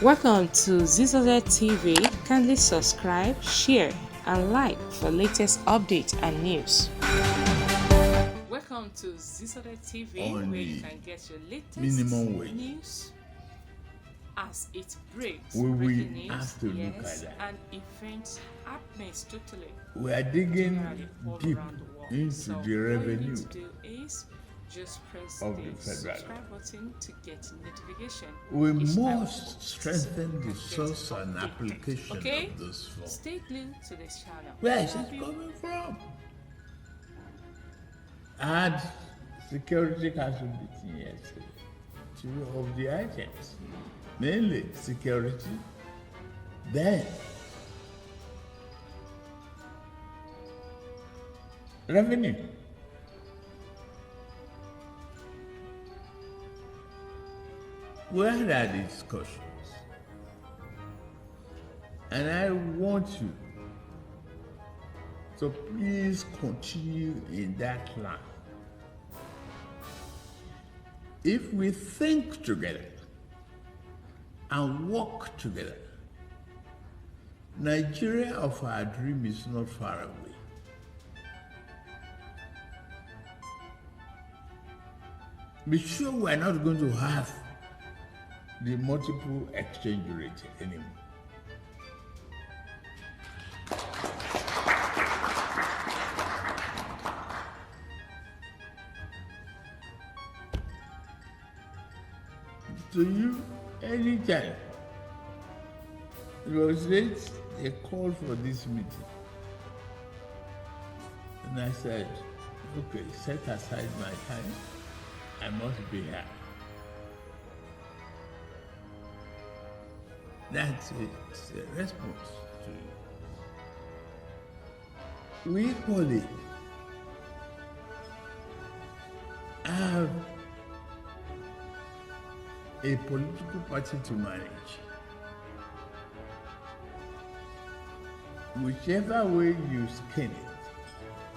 Welcome to Zisodel TV. Kindly subscribe, share, and like for latest updates and news. Welcome to Zisodel TV, where you can get your latest minimum wage news as it breaks. We breaking will news, have to look yes, at that. and events happening totally. We are digging generally all deep around the world. into So the all you revenue need to do is just press of the the federal subscribe button to get notification. We each time must strengthen the source and application okay? of those funds. Stay glued to this channel. Where is Love it you. coming from? Add security council meeting yesterday. Two of the items, mainly security, then revenue. We had our discussions, and I want you to please continue in that line. If we think together and work together, Nigeria of our dream is not far away. Be sure we're not going to have the multiple exchange rate anymore. To you, anytime it was late, they called for this meeting. And I said, okay, set aside my time. I must be here. That's it. It's a response to you. We equally have a political party to manage. Whichever way you skin it,